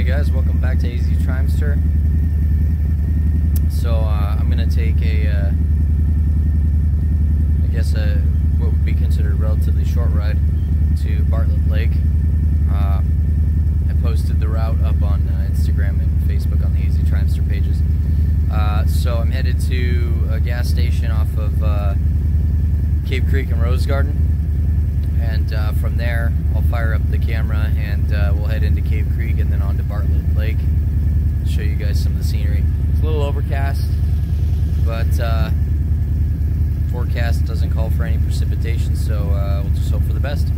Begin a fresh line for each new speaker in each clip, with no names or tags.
guys, welcome back to AZ Trimester. So I'm gonna take a, I guess what would be considered a relatively short ride to Bartlett Lake. I posted the route up on Instagram and Facebook on the AZ Trimester pages. So I'm headed to a gas station off of Cave Creek and Rose Garden, and from there I'll fire up the camera and we'll head into Cave Creek and then on to Bartlett Lake. Show you guys some of the scenery. It's a little overcast, but forecast doesn't call for any precipitation, so we'll just hope for the best.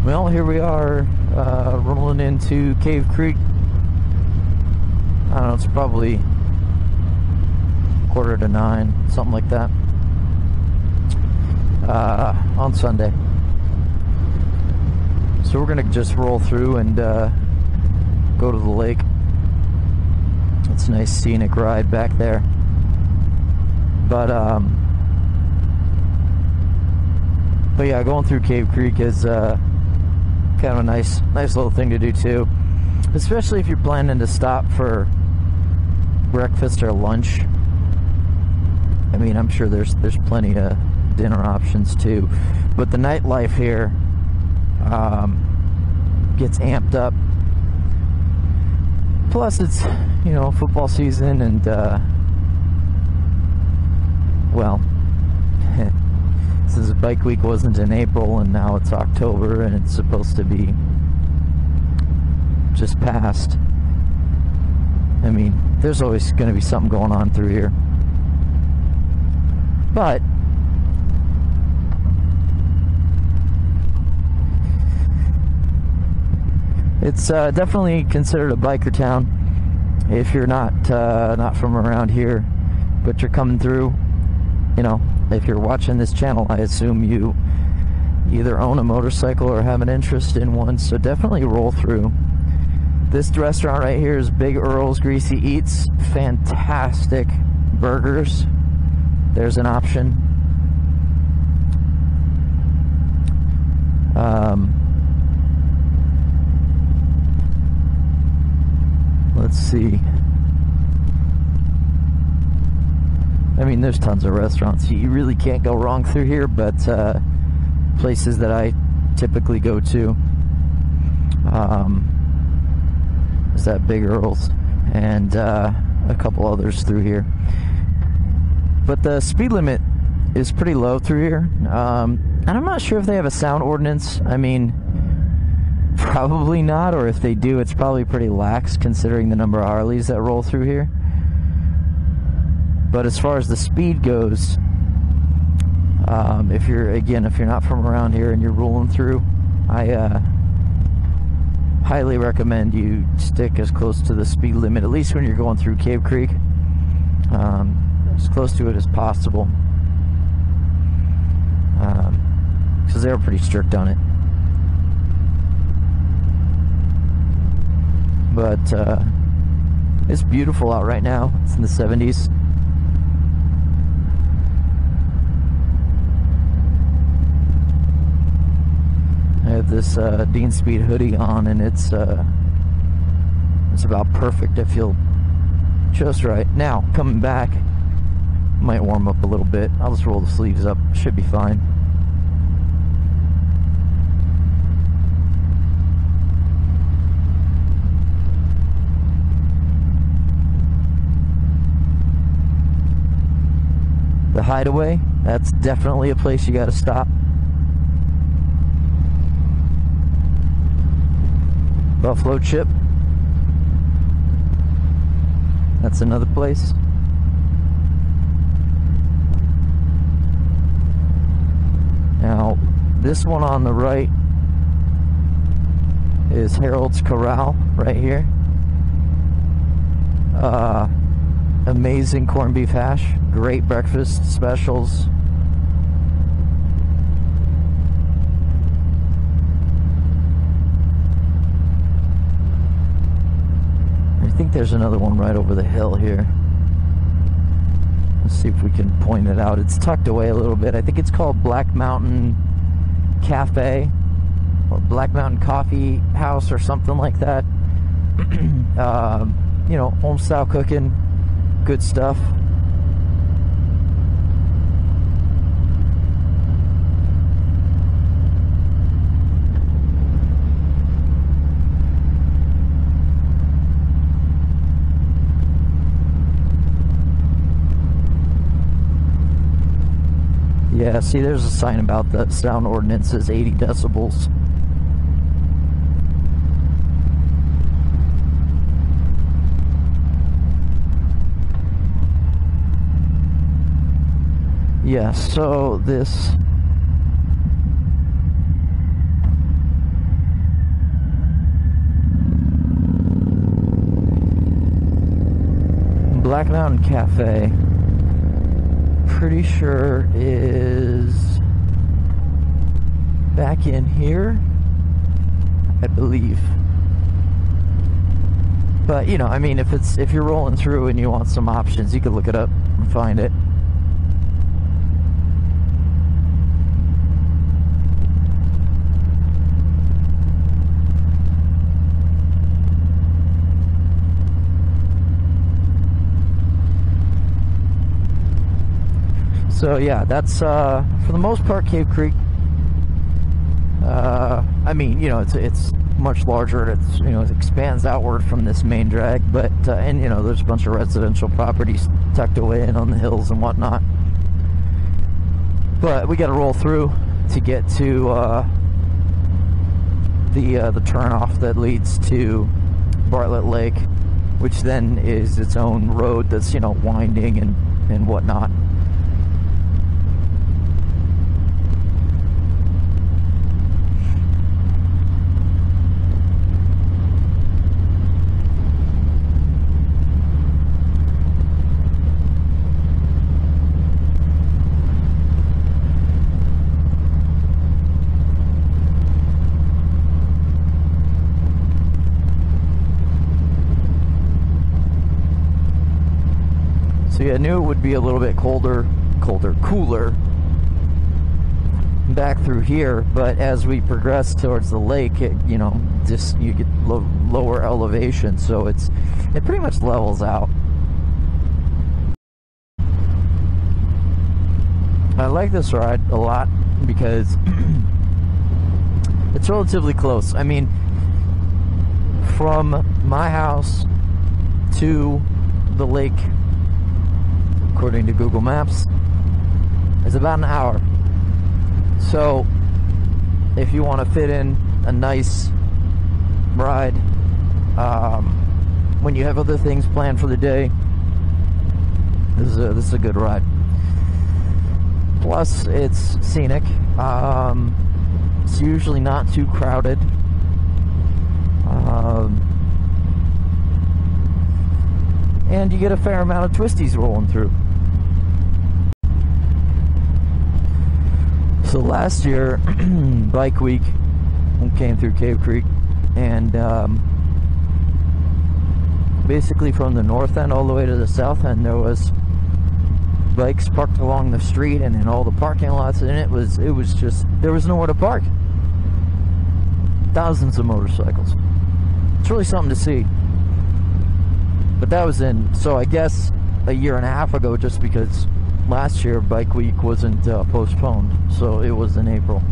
Well, here we are, rolling into Cave Creek. I don't know, it's probably 8:45, something like that, on Sunday. So we're gonna just roll through and go to the lake. It's a nice scenic ride back there. But yeah, going through Cave Creek is kind of a nice little thing to do too, especially if you're planning to stop for breakfast or lunch. I mean, I'm sure there's plenty of dinner options too, but the nightlife here gets amped up. Plus, it's, you know, football season, and well, since Bike Week wasn't in April and now it's October and it's supposed to be just past, I mean, there's always going to be something going on through here. But it's definitely considered a biker town if you're not from around here, but you're coming through. You know, if you're watching this channel, I assume you either own a motorcycle or have an interest in one, so definitely roll through. This restaurant right here is Big Earl's Greasy Eats. Fantastic burgers. There's an option. Let's see. I mean, there's tons of restaurants. You really can't go wrong through here, but places that I typically go to is that Big Earl's and a couple others through here. But the speed limit is pretty low through here, and I'm not sure if they have a sound ordinance. I mean, probably not, or if they do, it's probably pretty lax considering the number of Harleys that roll through here. But as far as the speed goes, if you're not from around here and you're rolling through, I highly recommend you stick as close to the speed limit, at least when you're going through Cave Creek, as close to it as possible, because they were pretty strict on it. But it's beautiful out right now. It's in the 70s. I have this Dean Speed hoodie on, and it's about perfect. I feel just right. Now, coming back, might warm up a little bit. I'll just roll the sleeves up. Should be fine. The Hideaway, that's definitely a place you gotta stop. Buffalo Chip,
That's another place. Now, this one on the right is Harold's Corral right here. Amazing corned beef hash, great breakfast specials. I think there's another one right over the hill here. Let's see if we can point it out. It's tucked away a little bit. I think it's called Black Mountain Cafe or Black Mountain Coffee House or something like that. You know, home style cooking, good stuff. Yeah, see, there's a sign about the sound ordinance says 80 decibels. Yeah, so this Black Mountain Cafe, pretty sure is back in here, I believe. But you know, I mean, if you're rolling through and you want some options, you could look it up and find it. So yeah, that's for the most part Cave Creek. I mean, you know, it's much larger. It's, you know, it expands outward from this main drag, but and you know, there's a bunch of residential properties tucked away in on the hills and whatnot. But we got to roll through to get to the turnoff that leads to Bartlett Lake, which then is its own road that's, you know, winding and whatnot. I knew it would be a little bit cooler back through here, but as we progress towards the lake, you know, just you get lower elevation, so it pretty much levels out. I like this ride a lot because it's relatively close. I mean, from my house to the lake, according to Google Maps, is about an hour. So if you want to fit in a nice ride when you have other things planned for the day, this is a good ride. Plus it's scenic. It's usually not too crowded. And you get a fair amount of twisties rolling through. So last year, Bike Week, we came through Cave Creek, and basically from the north end all the way to the south end, there was bikes parked along the street and in all the parking lots, and it was just, there was nowhere to park. Thousands of motorcycles. It's really something to see. But that was so I guess a year and a half ago, just because last year Bike Week wasn't postponed, so it was in April.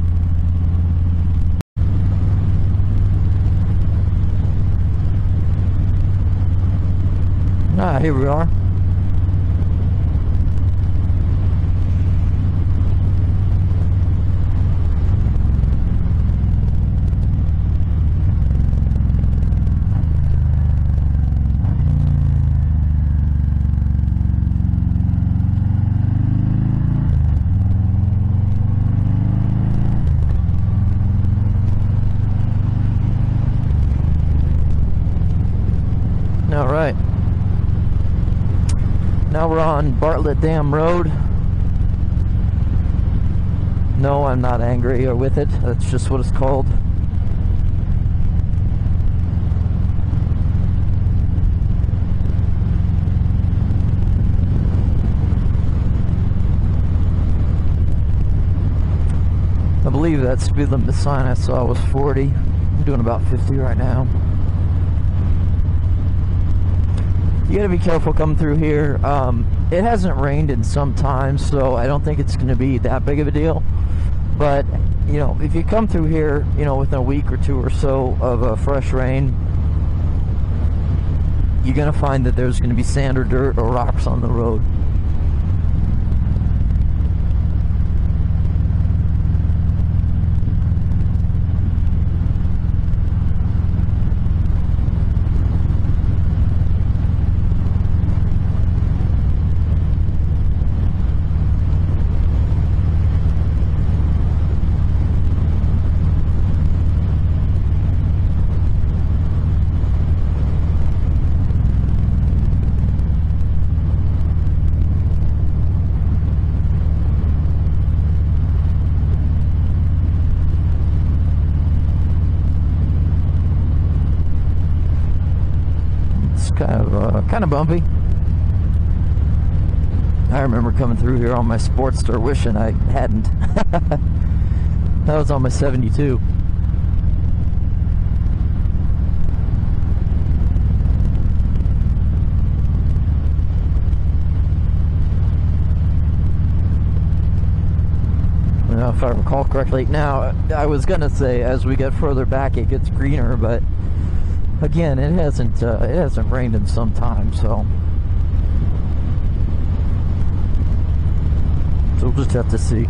Here we are. now we're on Bartlett Dam Road. No, I'm not angry or with it. That's just what it's called. I believe that speed limit sign I saw was 40. I'm doing about 50 right now. You gotta be careful coming through here. It hasn't rained in some time, so I don't think it's gonna be that big of a deal. But, you know, if you come through here, you know, within a week or two or so of fresh rain, you're gonna find that there's gonna be sand or dirt or rocks on the road. Kind of bumpy. I remember coming through here on my Sportster wishing I hadn't. That was on my 72. Now, if I recall correctly, now I was gonna say as we get further back it gets greener, but again, it hasn't rained in some time, so we'll just have to see.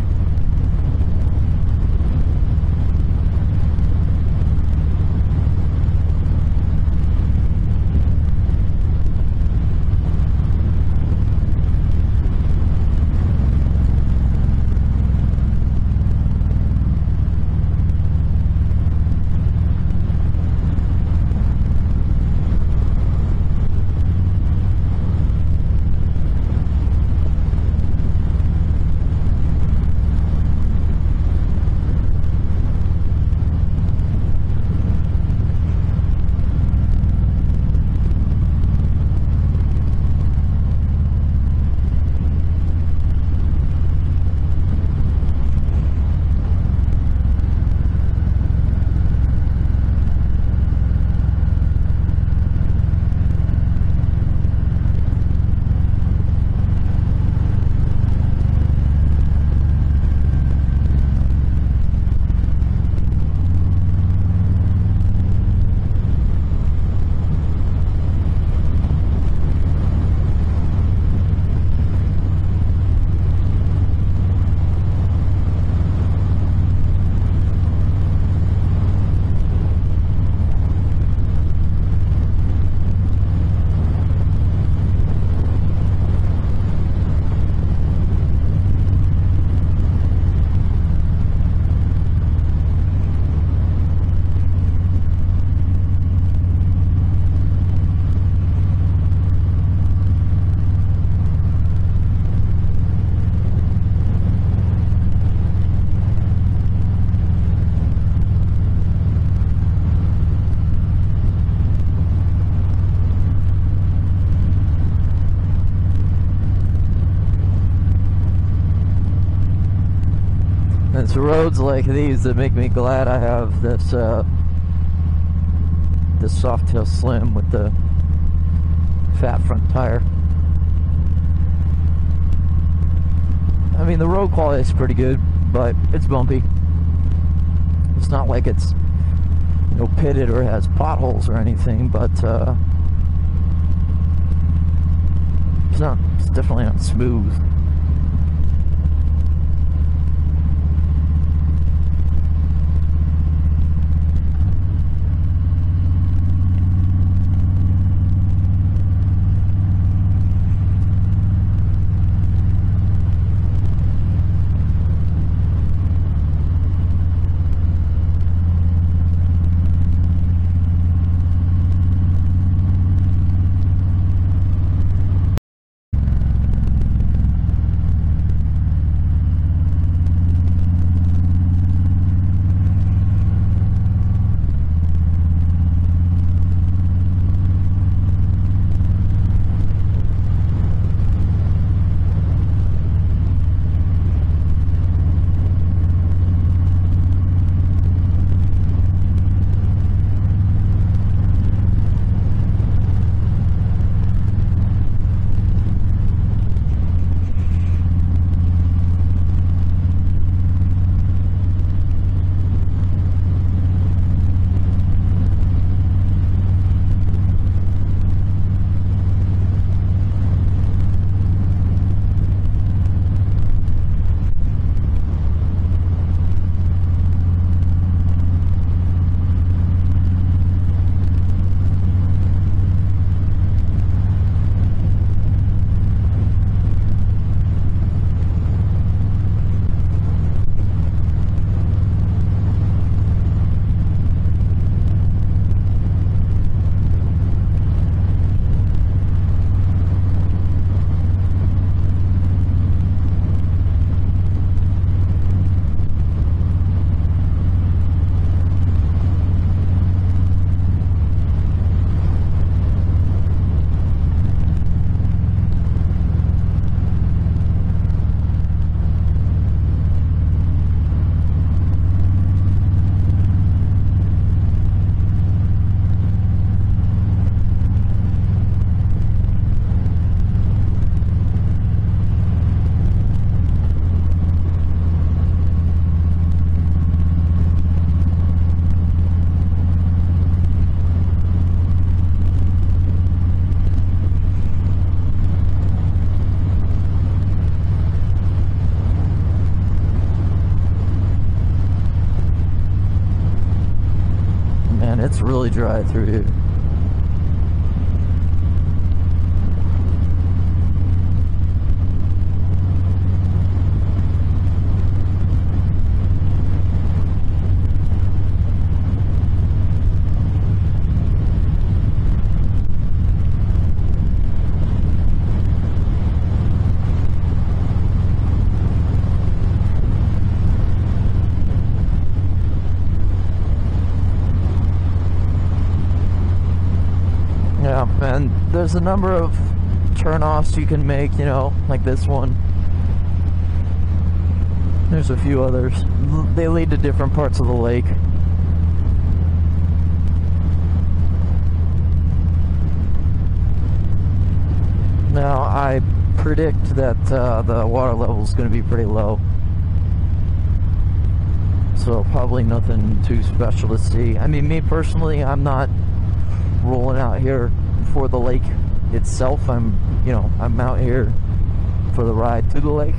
It's roads like these that make me glad I have this this Softail Slim with the fat front tire. I mean, the road quality is pretty good, but it's bumpy. It's not like it's, you know, pitted or has potholes or anything, but it's definitely not smooth. it's really dry through here. Yeah, and there's a number of turn-offs you can make, you know, like this one. There's a few others. They lead to different parts of the lake. Now, I predict that the water level is going to be pretty low. So probably nothing too special to see. I mean, me personally, I'm not rolling out here for the lake itself. I'm out here for the ride to the lake.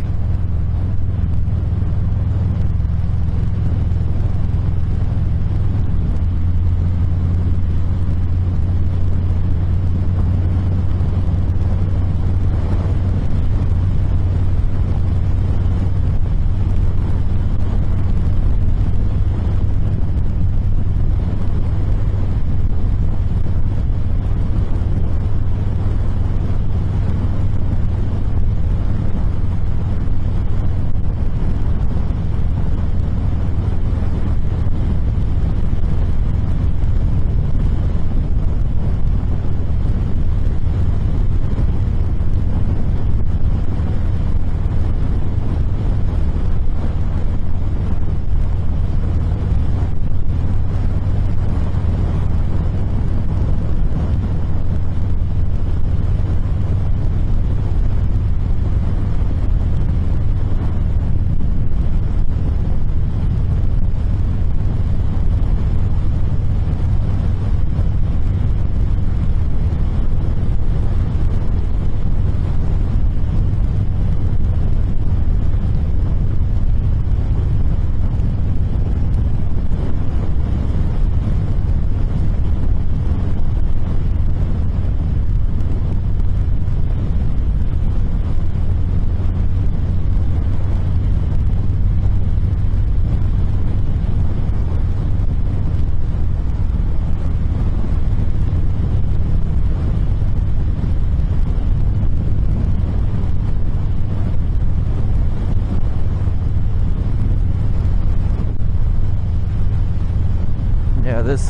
Yeah, this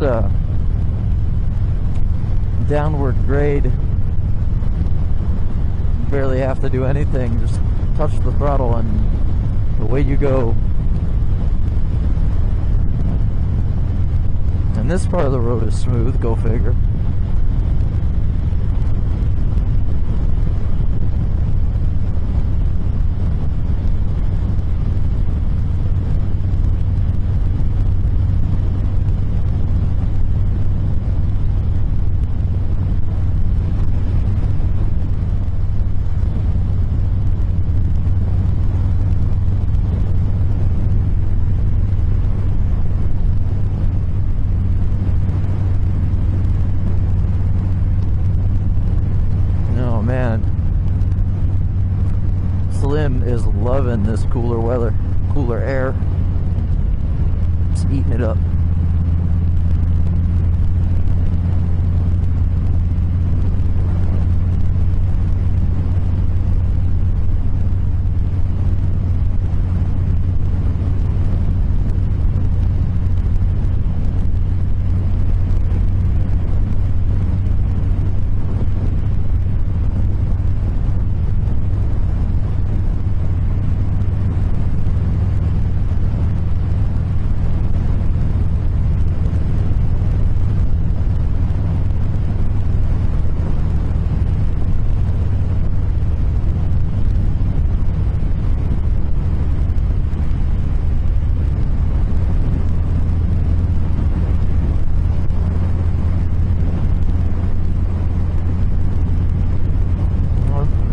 downward grade, barely have to do anything, just touch the throttle and away you go. And this part of the road is smooth, go figure. Slim is loving this cooler weather, cooler air. It's eating it up.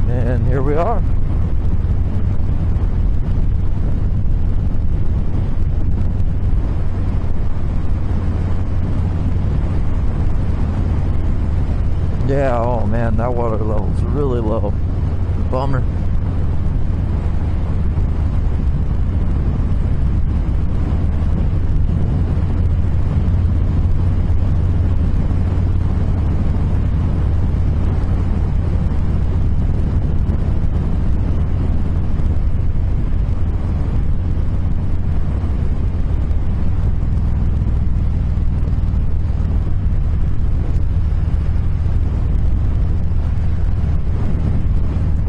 And here we are. Yeah, oh man, that water level's really low. Bummer.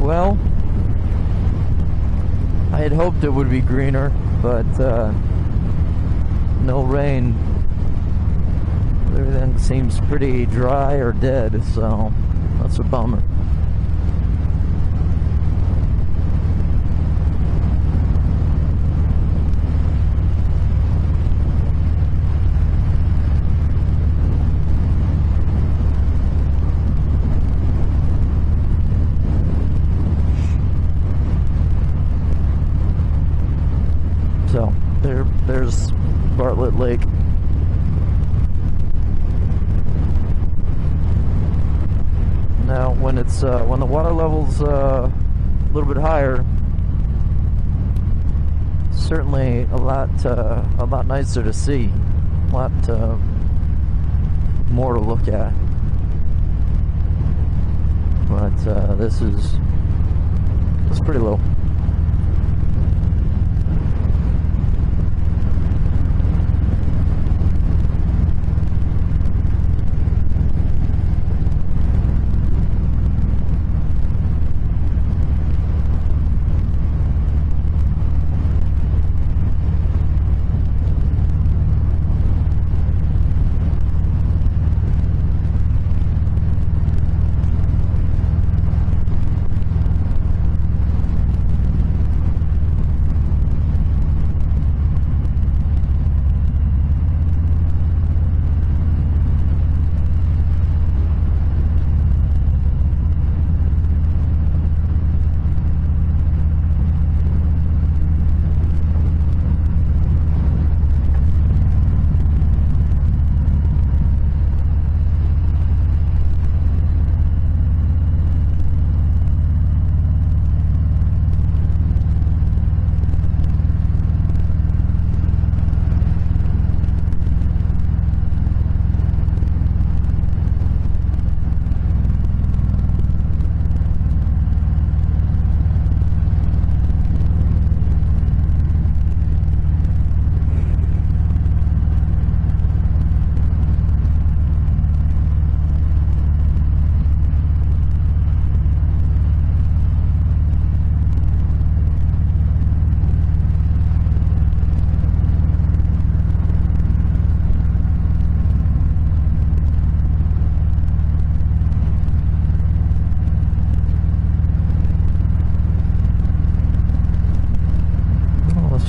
Well, I had hoped it would be greener, but no rain. Everything seems pretty dry or dead, so that's a bummer. So there's Bartlett Lake. Now, when it's when the water level's a little bit higher, certainly a lot nicer to see, a lot more to look at. But it's pretty low.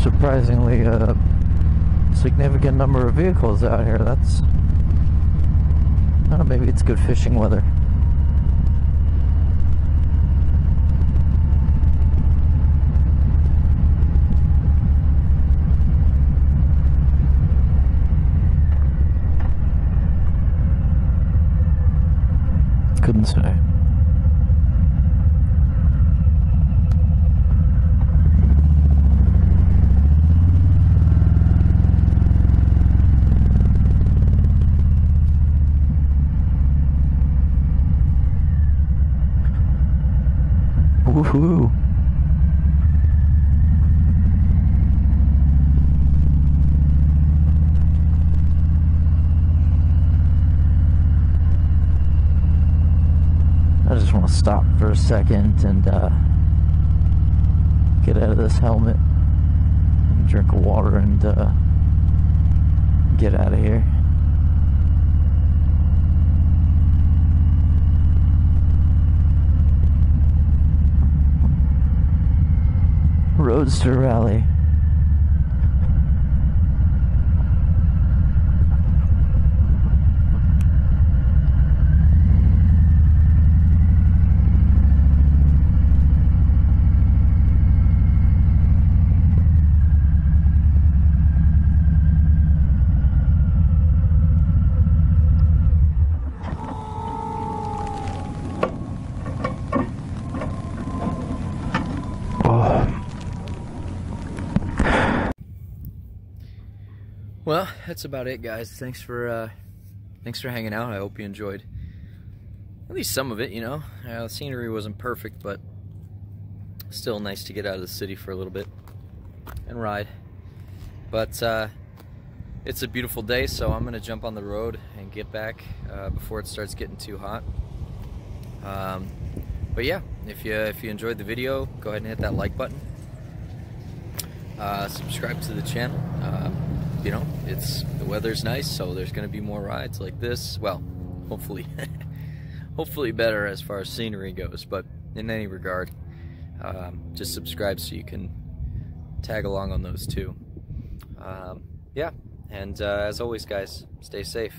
Surprisingly significant number of vehicles out here. That's maybe it's good fishing weather. Couldn't say. Woohoo. I just want to stop for a second and get out of this helmet and drink a water and get out of here. Roadster Rally.
Well, that's about it, guys. Thanks for hanging out. I hope you enjoyed at least some of it. You know, the scenery wasn't perfect, but still nice to get out of the city for a little bit and ride. But it's a beautiful day, so I'm gonna jump on the road and get back before it starts getting too hot. But yeah, if you enjoyed the video, go ahead and hit that like button. Subscribe to the channel. You know, the weather's nice, so there's gonna be more rides like this. Well, hopefully, hopefully better as far as scenery goes. But in any regard, just subscribe so you can tag along on those too. Yeah, and as always, guys, stay safe.